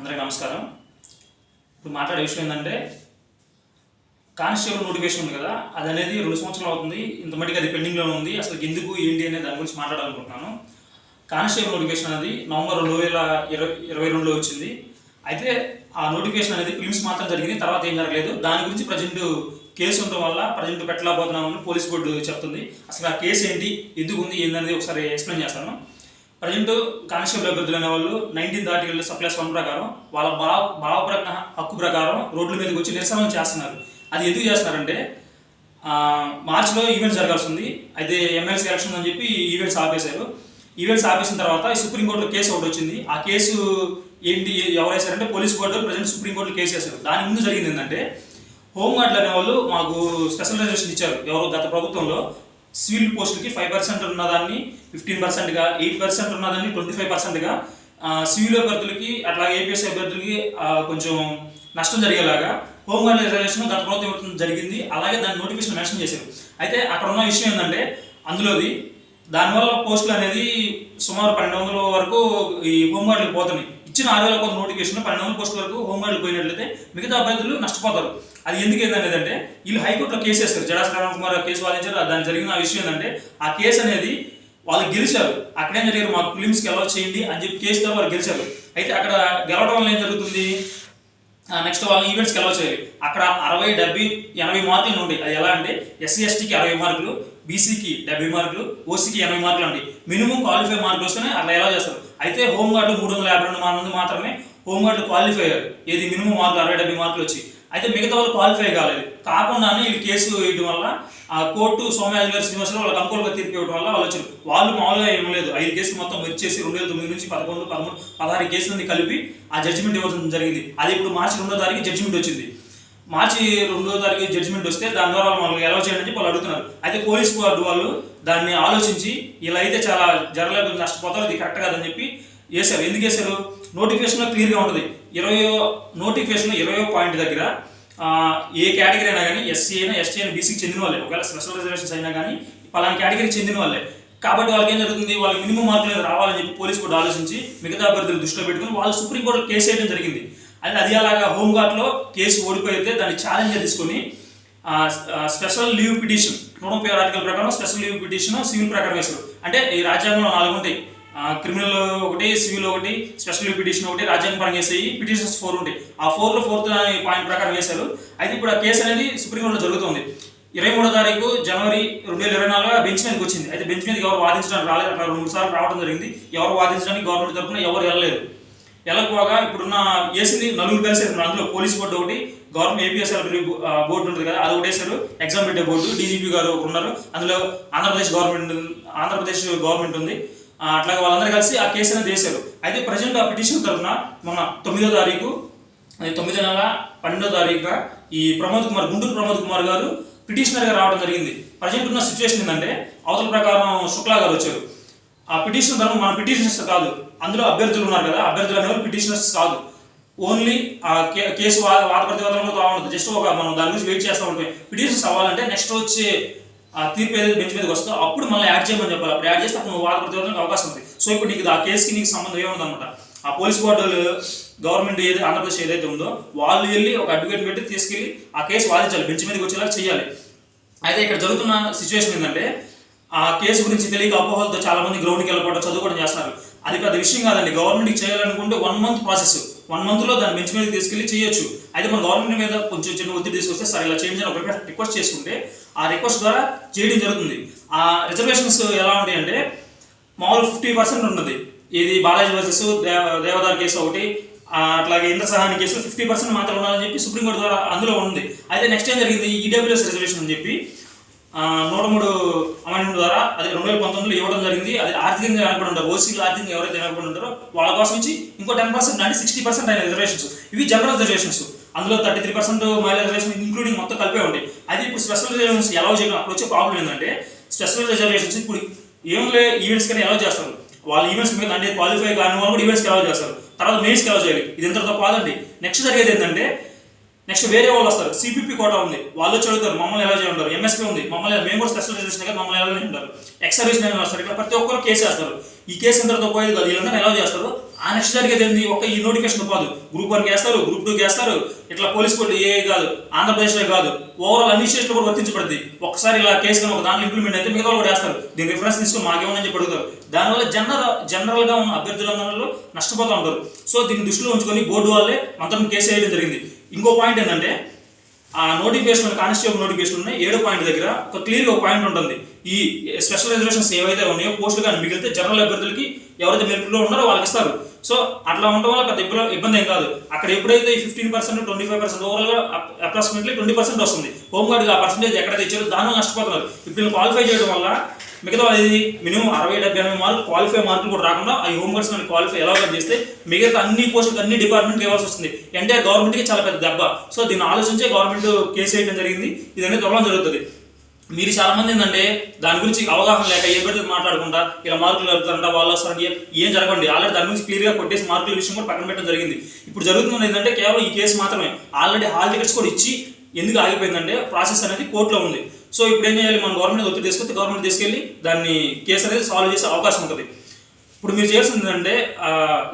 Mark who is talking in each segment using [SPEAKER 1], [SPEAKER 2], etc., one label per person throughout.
[SPEAKER 1] అందరికీ నమస్కారం. ఇప్పుడు మాట్లాడే విషయం ఏంటంటే కానిస్టేబుల్ నోటిఫికేషన్ ఉంది కదా, అది అనేది 2 సంవత్సరాలు అవుతుంది. ఇంత మటుకు అది పెండింగ్లోనే ఉంది. అసలు ఎందుకు ఏంటి అనే దాని గురించి మాట్లాడాలనుకుంటున్నాను. కానిస్టేబుల్ నోటిఫికేషన్ అనేది నవంబర్ 2022లో వచ్చింది. అయితే ఆ నోటిఫికేషన్ అనేది ఫిలిమ్స్ మాత్రం జరిగింది, తర్వాత ఏం జరగలేదు. దాని గురించి ప్రజెంట్ కేసు ఉండడం వల్ల ప్రజెంట్ పెట్టలేకపోతున్నామని పోలీస్ బోర్డు చెప్తుంది. అసలు ఆ కేసు ఏంటి, ఎందుకు ఉంది, ఏంటనేది ఒకసారి ఎక్స్ప్లెయిన్ చేస్తాను. ప్రజెంట్ కానిస్టేబుల్ అభ్యర్థులు అనే వాళ్ళు 19th ఆర్టికల్ సప్లైస్ 1 ప్రకారం వాళ్ళ హక్కు ప్రకారం రోడ్ల మీదకి వచ్చి నిరసన చేస్తున్నారు. అది ఎందుకు చేస్తున్నారంటే మార్చిలో ఈవెంట్స్ జరగాల్సి ఉంది. అయితే ఎమ్మెల్సీ ఎలక్షన్ అని చెప్పి ఈవెంట్స్ ఆపేశారు. ఈవెంట్స్ ఆపేసిన తర్వాత సుప్రీంకోర్టులో కేసు ఒకటి వచ్చింది. ఆ కేసు ఏంటి, ఎవరు వేశారంటే పోలీస్ బోర్డు ప్రజెంట్ సుప్రీంకోర్టులో కేసు వేశారు. దాని ముందు జరిగింది ఏంటంటే హోంగార్డులు అనేవాళ్ళు మాకు స్పెషల్ రిజర్వేషన్ ఇచ్చారు. ఎవరు గత ప్రభుత్వంలో సివిల్ పోస్టులకి 5% ఉన్నదాన్ని 15%గా, 8% ఉన్నదాన్ని 25%గా, సివిల్ అభ్యర్థులకి అట్లా ఏపీఎస్ అభ్యర్థులకి కొంచెం నష్టం జరిగేలాగా హోంగార్డ్ రిజర్వేషన్ గత ప్రభుత్వం జరిగింది. అలాగే దాని నోటిఫికేషన్ మెన్షన్ చేశారు. అయితే అక్కడ ఉన్న విషయం ఏంటంటే అందులోది దానివల్ల పోస్టులు అనేది సుమారు 1200 వరకు ఈ హోంగార్డులకు పోతున్నాయి. ఇచ్చిన 6000 కొంత నోటిఫికేషన్ 1200 పోస్టుల వరకు హోంగార్డులు పోయినట్లయితే మిగతా అభ్యర్థులు నష్టపోతారు. అది ఎందుకు ఏంటంటే వీళ్ళు హైకోర్టులో కేసు వేస్తారు. జడా శ్రీరామ్ కుమార్ కేసు వాదించారు. దాని జరిగిన విషయం ఏంటంటే ఆ కేసు అనేది వాళ్ళు గెలిచారు. అక్కడేం జరిగారు, మాకు ఫిలిమ్స్కి అలౌ చేయండి అని చెప్పి కేసుతో వాళ్ళు గెలిచారు. అయితే అక్కడ గెలవడం వల్ల ఏం జరుగుతుంది, నెక్స్ట్ వాళ్ళని ఈవెంట్స్కి అలౌ చేయాలి. అక్కడ 60, 70, 80 మార్కులు ఉంటాయి. అది ఎలా అంటే ఎస్సీ ఎస్టీకి 60 మార్కులు, బీసీకి 70 మార్కులు, ఓసీకి 80 మార్కులు ఉంటాయి. మినిమం క్వాలిఫై మార్కులు వస్తేనే అట్లా ఎలా చేస్తారు. అయితే హోంగార్డు 352 మంది మాత్రమే హోంగార్డు క్వాలిఫై అయ్యారు. ఏది మినిమం మార్కులు 60-70 మార్కులు వచ్చి. అయితే మిగతా వాళ్ళు క్వాలిఫై కాలేదు. కాకుండానే వీళ్ళు కేసు వేయడం వల్ల ఆ కోర్టు సోమయాజు గారి శ్రీనివాసరావు వాళ్ళకి అనుకూలంగా తీర్పు ఇవ్వడం వల్ల వాళ్ళు వచ్చారు. వాళ్ళు మామూలుగా ఏం లేదు, 5 కేసులు మొత్తం వచ్చేసి 2009 నుంచి 11, 13, 16 కేసులని కలిపి ఆ జడ్జిమెంట్ ఇవ్వడం జరిగింది. అది ఇప్పుడు మార్చి 2వ తారీఖు జడ్జిమెంట్ వచ్చింది. మార్చి 2వ తారీఖు జడ్జిమెంట్ వస్తే దాని ద్వారా వాళ్ళు ఎలా చేయండి చెప్పి వాళ్ళు అడుగుతున్నారు. అయితే పోలీస్ బోర్డు వాళ్ళు దాన్ని ఆలోచించి ఇలా అయితే చాలా జరగలేదు, నష్టపోతారు, ఇది కరెక్ట్ కాదని చెప్పి వేశారు. ఎందుకు వేశారు, నోటిఫికేషన్లో క్లియర్గా ఉంటుంది. 20వ పాయింట్ దగ్గర ఏ కేటగిరీ అయినా కానీ ఎస్సీ అయినా, ఎస్టీ అయినా, బీసీకి చెందిన వాళ్ళే, ఒకవేళ స్పెషల్ రిజర్వేషన్స్ అయినా కానీ పలానా కేటగిరీకి చెందిన వాళ్ళే. కాబట్టి వాళ్ళకి ఏం జరుగుతుంది, వాళ్ళకి మినిమం మార్కులు రావాలని చెప్పి పోలీస్ బోర్డు ఆలోచించి మిగతా అభ్యర్థులు దృష్టిలో పెట్టుకుని వాళ్ళు సుప్రీంకోర్టులో కేసు వేయడం జరిగింది. అది అలాగా హోంగార్డ్లో కేసు ఓడిపోయితే దాన్ని ఛాలెంజ్గా తీసుకొని స్పెషల్ లీవ్ పిటిషన్ 130 ఆర్టికల్ ప్రకారం స్పెషల్ లీవ్ పిటిషన్ సివిల్ ప్రకారం వేశారు. అంటే ఈ రాజ్యాంగంలో 4 ఉంటాయి. క్రిమినల్ ఒకటి, సివిల్ ఒకటి, స్పెషల్ లీవ్ పిటిషన్ ఒకటి, రాజ్యాంగ పరంగా వేసేవి పిటిషన్స్ 4 ఉంటాయి. ఆ 4లో 4th పాయింట్ ప్రకారం వేశారు. అయితే ఇప్పుడు ఆ కేసు అనేది సుప్రీంకోర్టులో జరుగుతుంది. 23వ తారీఖు జనవరి 2024 బెంచ్ మీదకి వచ్చింది. అయితే బెంచ్ మీదకి ఎవరు వాదించడానికి రాలేదు. అట్లా 2-3 సార్లు రావడం జరిగింది. ఎవరు వాదించడానికి గవర్నమెంట్ తరఫున ఎవరు వెళ్ళలేదు. వెళ్ళకపోగా ఇప్పుడున్న వేసింది 4 కలిసి వేస్తున్నారు. అందులో పోలీస్ బోర్డు ఒకటి, గవర్నమెంట్ ఏపీఎస్ఎల్ బోర్డు ఉంటుంది కదా, అది ఒకటి వేశారు. ఎగ్జామ్ పెట్టే బోర్డు, డీజీపీ గారు ఒకరు ఉన్నారు. అందులో ఆంధ్రప్రదేశ్ గవర్నమెంట్ ఉంది. అట్లాగే వాళ్ళందరూ కలిసి ఆ కేసు అనేది వేశారు. అయితే ప్రజెంట్ ఆ పిటిషన్ తరఫున మొన్న 9వ తారీఖు 9వ నెల 12వ తారీఖున ఈ గుంటూరు ప్రమోద్ కుమార్ గారు పిటిషనర్గా రావడం జరిగింది. ప్రజెంట్ ఉన్న సిచ్యువేషన్ ఏంటంటే అవతల ప్రకారం శుక్లా గారు వచ్చారు. ఆ పిటిషన్ తరఫున మన పిటిషనర్స్ కాదు, అందులో అభ్యర్థులు ఉన్నారు కదా, అభ్యర్థులు అనేవారు పిటిషనర్స్ కాదు. ఓన్లీ ఆ కేసు వాద ప్రతివాదనలో రావడం జస్ట్ మనం దాని గురించి వెయిట్ చేస్తూ ఉంటాం. పిటిషన్స్ అవ్వాలంటే నెక్స్ట్ వచ్చే ఆ తీర్పు ఏదైతే బెంచ్ మీదకి వస్తుందో అప్పుడు మళ్ళీ యాడ్ చేయమని చెప్పాలి. అప్పుడు యాడ్ చేస్తే అప్పుడు వాద ప్రతివాదనకు అవకాశం ఉంది. సో ఇప్పుడు నీకు ఆ కేసుకి నీకు సంబంధం ఏముంది అనమాట. ఆ పోలీస్ బోర్డు గవర్నమెంట్ ఆంధ్రప్రదేశ్ ఏదైతే ఉందో వాళ్ళు వెళ్ళి ఒక అడ్వకేట్ పెట్టి తీసుకెళ్ళి ఆ కేసు వాదించాలి, బెంచ్ మీదకి వచ్చేలా చేయాలి. అయితే ఇక్కడ జరుగుతున్న సిచ్యువేషన్ ఏంటంటే ఆ కేసు గురించి తెలియక అపోహలతో చాలా మంది గ్రౌండ్కి వెళ్ళిపోవడం, చదువుకోవడం చేస్తున్నారు. అది పెద్ద విషయం కాదండి. గవర్నమెంట్కి చేయాలనుకుంటే 1 month ప్రాసెస్, 1 monthలో దాన్ని బెంచ్ మీదకి తీసుకెళ్ళి చేయొచ్చు. అయితే మన గవర్నమెంట్ మీద కొంచెం చిన్న ఒత్తిడి తీసుకొస్తే సరే ఇలా చేంజ్ అని ఒక రిక్వెస్ట్ చేసుకుంటే ఆ రిక్వెస్ట్ ద్వారా చేయడం జరుగుతుంది. ఆ రిజర్వేషన్స్ ఎలా ఉంటాయి అంటే మామూలు 50% ఉంటుంది. ఇది బాలాజీ వర్సెస్ దేవదార్ కేసు ఒకటి, అట్లాగే ఇంద్ర సహాని కేసులో 50% మాత్రం ఉండాలని చెప్పి సుప్రీంకోర్టు ద్వారా అందులో ఉంది. అయితే నెక్స్ట్ ఏం జరిగింది, ఈడబ్ల్యూఎస్ రిజర్వేషన్ అని చెప్పి 103 అమెండ్మెంట్ ద్వారా అది 2019లో ఇవ్వడం జరిగింది. అది ఆర్థికంగా వెనకబడి ఉంటారు, ఓసీలు ఆర్థికంగా ఎవరైతే వెనకబడి ఉంటారో వాళ్ళ కోసం నుంచి ఇంకో 10% అంటే 60% అయిన రిజర్వేషన్స్. ఇవి జనరల్ రిజర్వేషన్స్. అందులో 33% మహిళా రిజర్వేషన్ ఇంక్లూడింగ్ మొత్తం కలిపే ఉంటాయి. అది ఇప్పుడు స్పెషల్ రిజర్వేషన్స్ ఎలా చేయడం, అప్పుడు వచ్చే ప్రాబ్లం ఏంటంటే స్పెషల్ రిజర్వేషన్స్ ఇప్పుడు ఏమిలే ఈవెంట్స్ కానీ ఎలా చేస్తారు, వాళ్ళు ఈవెంట్స్ మీద అంటే క్వాలిఫై కాని వాళ్ళు కూడా ఈవెంట్స్కి ఎలా చేస్తారు, తర్వాత మెయిన్స్కి ఎలా చేయాలి. ఇది ఇంతతో కాదండి. నెక్స్ట్ జరిగేది ఏంటంటే నెక్స్ట్ వేరే వాళ్ళు వస్తారు. సిపిపి కోటా ఉంది, వాళ్ళు చదువుతారు, మమ్మల్ని ఎలా చేయంటారు. ఎంఎస్పీ ఉంది, మమ్మల్ని మేము కూడా స్పెషల్ రిజర్వేషన్ కదా, మమ్మల్ని ఎలా ఉంటారు. ఎక్స్ సర్వీస్ మెన్ వస్తారు. ఇట్లా ప్రతి ఒక్కరు కేసు వేస్తారు. ఈ కేసు ఇంతతో పోయేది కాదు, వీళ్ళందరూ ఎలా చేస్తారు. ఆ నెక్స్ట్ జరిగేది ఏంది, ఒక ఈ నోటిఫికేషన్ కాదు, గ్రూప్ 1 వేస్తారు, గ్రూప్ 2 వేస్తారు, ఇట్లా పోలీస్ కోడ్ ఏ కాదు, ఆంధ్రప్రదేశ్లో కాదు, ఓవరాల్ అన్ని స్టేట్లో కూడా వర్తించబడుతుంది. ఒకసారి ఇలా కేసు కానీ ఒక దాంట్లో ఇంప్లిమెంట్ అయితే మిగతా కూడా వేస్తారు. దీని రిఫరెన్స్ తీసుకుని మాకేమని చెప్పి అడుగుతారు. దానివల్ల జనరల్గా ఉన్న అభ్యర్థులందరూ నష్టపోతూ ఉంటారు. సో దీన్ని దృష్టిలో ఉంచుకొని బోర్డు వాళ్ళే అంతరం కేసు వేయడం జరిగింది. ఇంకో పాయింట్ ఏంటంటే, ఆ నోటిఫికేషన్ కానిస్టేబుల్ నోటిఫికేషన్ ఉన్నాయి 7వ పాయింట్ దగ్గర ఒక క్లియర్గా ఒక పాయింట్ ఉంటుంది. ఈ స్పెషల్ రిజర్వేషన్స్ ఏవైతే ఉన్నాయో పోస్టులు కానీ మిగిలితే జనరల్ అభ్యర్థులకి ఎవరైతే మెరిట్లో ఉన్నారో వాళ్ళకి ఇస్తారు. సో అట్లా ఉండడం వల్ల పెద్ద ఇబ్బంది ఏం కాదు. అక్కడ ఎప్పుడైతే 15%, 25% ఓవరాల్గా అప్రాక్సిమేట్లీ 20% వస్తుంది. హోంగార్డ్కి ఆ పర్సెంటేజ్ ఎక్కడైతే ఇచ్చారో దానివల్ల నష్టపోతున్నారు. ఇప్పుడు క్వాలిఫై చేయడం వల్ల మిగతా ఇది మినిమం 60-70 మార్కులు క్వాలిఫై మార్కులు కూడా రాకుండా ఈ హోంగార్డ్స్ మనకి క్వాలిఫై ఎలా చేస్తే మిగతా అన్ని పోస్టులకు అన్ని డిపార్ట్మెంట్కి ఇవ్వాల్సి వస్తుంది. ఎంటైర్ గవర్నమెంట్కి చాలా పెద్ద దెబ్బ. సో దీన్ని ఆలోచించే గవర్నమెంట్ కేసు వేయడం జరిగింది. ఇది అనేది త్వరలో జరుగుతుంది. మీరు చాలా మంది ఏంటంటే దాని గురించి అవగాహన లేక ఏ పెడితే మాట్లాడకుండా ఇలా మార్కులు కలుగుతారంట, వాళ్ళు వస్తారంటే ఏం జరగండి. ఆల్రెడీ దాని గురించి క్లియర్గా కొట్టేసి మార్కుల విషయం కూడా పక్కన పెట్టడం జరిగింది. ఇప్పుడు జరుగుతుంది ఏంటంటే కేవలం ఈ కేసు మాత్రమే. ఆల్రెడీ హాల్ టికెట్స్ కూడా ఇచ్చి ఎందుకు ఆగిపోయిందంటే ప్రాసెస్ అనేది కోర్టులో ఉంది. సో ఇప్పుడు ఏం చేయాలి, మన గవర్నమెంట్ ఒత్తిడి తీసుకొస్తే గవర్నమెంట్ తీసుకెళ్ళి దాన్ని కేసు అనేది సాల్వ్ చేసే అవకాశం ఉంటుంది. ఇప్పుడు మీరు చేస్తుంది ఏంటంటే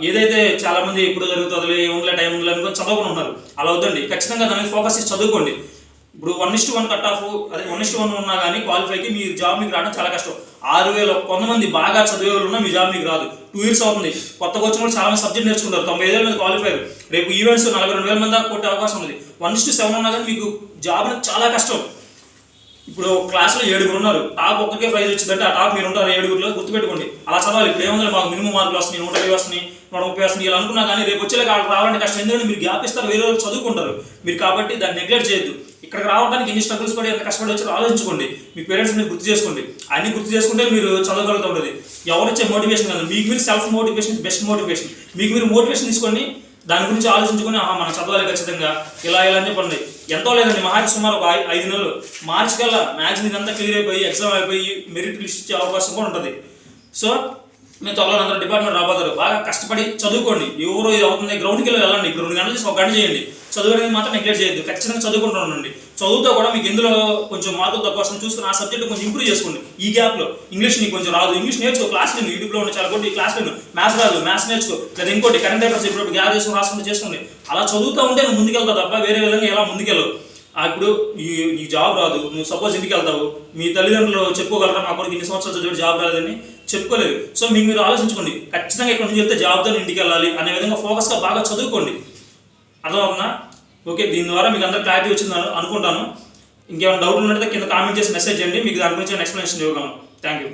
[SPEAKER 1] ఏదైతే చాలా మంది ఇప్పుడు జరుగుతుంది ఏముందిలే టైం ఉందిలే అనుకొని చదవకుండా ఉన్నారు. అలా వద్దండి, ఖచ్చితంగా దాని ఫోకస్ చేసి చదువుకోండి. ఇప్పుడు 1:1 కట్ ఆఫ్, అదే 1:1 ఉన్నా కానీ క్వాలిఫైకి మీ జాబ్ మీకు రావడం చాలా కష్టం. 6,000 కొంతమంది బాగా చదివే వాళ్ళు ఉన్నా మీ జాబ్ మీకు రాదు. 2 years అవుతుంది. కొత్తగా వచ్చిన వాళ్ళు చాలా మంది సబ్జెక్ట్ నేర్చుకుంటారు. 95,000 మంది క్వాలిఫై. రేపు ఈవెంట్స్ 42,000 మంది దాకా కొట్టే అవకాశం ఉంది. 1:7 ఉన్నా కానీ మీకు జాబ్ అనేది చాలా కష్టం. ఇప్పుడు క్లాస్లో 7 ఉన్నారు, టాప్ ఒక్కరికే ప్రైజ్ వచ్చిందంటే ఆ టాప్ మీరు ఉంటారు 7లో, గుర్తుపెట్టుకోండి. అలా చదవాలి. ఇప్పుడు ఏముంది, మాకు మినిమం మార్కులు వస్తున్నాయి, 120 వస్తున్నాయి, 130 వస్తున్నాయి ఇలా అనుకున్నా కానీ రేపు వచ్చేలాగా రావాలంటే కష్టం. ఎందుకంటే మీరు గ్యాప్ ఇస్తారు, వేరే వాళ్ళు చదువుకుంటారు మీరు. కాబట్టి దాన్ని నెగ్లెక్ట్ చేయొద్దు. ఇక్కడికి రావడానికి ఎన్ని స్ట్రగుల్స్ పడి ఎంత కష్టపడి వచ్చారో ఆలోచించుకోండి. మీ పేరెంట్స్ మీరు గుర్తు చేసుకోండి. అన్ని గుర్తు చేసుకుంటే మీరు చదవగలుగుతూ ఉంటుంది. ఎవరిచ్చే మోటివేషన్ కాదు, మీకు మీరు సెల్ఫ్ మోటివేషన్ బెస్ట్ మోటివేషన్. మీకు మీరు మోటివేషన్ తీసుకొని దాని గురించి ఆలోచించుకొని మనం చదవాలి ఖచ్చితంగా ఇలా అని చెప్పండి. ఎంతో లేదండి, మహా సుమారు ఒక 5 నెలలు, మార్చి కల్లా మ్యాథ్స్ ఇదంతా క్లియర్ అయిపోయి ఎగ్జామ్ అయిపోయి మెరిట్ లిస్ట్ ఇచ్చే అవకాశం కూడా ఉంటుంది. సో మీరు త్వరలో అందరూ డిపార్ట్మెంట్ రాబోతారు. బాగా కష్టపడి చదువుకోండి. ఎవరో ఇది అవుతుంది, గ్రౌండ్కి వెళ్ళండి. ఇప్పుడు 2 గంటలు చేసి 1 గంట చేయండి. చదువు అనేది మాత్రం నెగ్లెక్ట్ చేయొద్దు. ఖచ్చితంగా చదువుకుంటూ ఉండండి. చదువుతో కూడా మీకు ఎందులో కొంచెం మార్కులు తక్కువ వస్తుంది చూసుకుని ఆ సబ్జెక్ట్ కొంచెం ఇంప్రూవ్ చేసుకోండి. ఈ గ్యాప్లో ఇంగ్లీష్ నీకు కొంచెం రాదు, ఇంగ్లీష్ నేర్చుకో. క్లాస్ నేను యూట్యూబ్లో ఉన్న చాలా కొట్టి క్లాస్ నేను మ్యాథ్స్ రాదు, మ్యాథ్స్ నేర్చుకో. లేదా ఇంకోటి కరెంట్ అఫైర్స్ ఇప్పుడు గ్యాప్ చేసుకుని రాసుకుంటూ చేసుకోండి. అలా చదువుతూ ఉంటే నువ్వు ముందుకెళ్తావు తప్ప వేరే విధంగా ఎలా ముందుకెళ్ళవు. ఇప్పుడు ఈ జాబ్ రాదు, నువ్వు సపోజ్ ఇంటికి వెళ్తావు, మీ తల్లిదండ్రులు చెప్పుకోగలరా మా కొడుకు 2 సంవత్సరాలు చదివి జాబ్ రాలేదని? చెప్పుకోలేదు. సో మీకు మీరు ఆలోచించుకోండి. ఖచ్చితంగా ఇక్కడ నుంచి వెళ్తే జాబ్తో ఇంటికి వెళ్ళాలి అనే విధంగా ఫోకస్గా బాగా చదువుకోండి. అర్థమవుతుందా? ఓకే, దీని ద్వారా మీకు అందరూ క్లారిటీ వచ్చిందని అనుకుంటాను. ఇంకేమైనా డౌట్లు ఉంటే కింద కామెంట్ చేసి మెసేజ్ చేయండి. మీకు దాని గురించి ఎక్స్ప్లెనేషన్ ఇవ్వగలను. Thank you.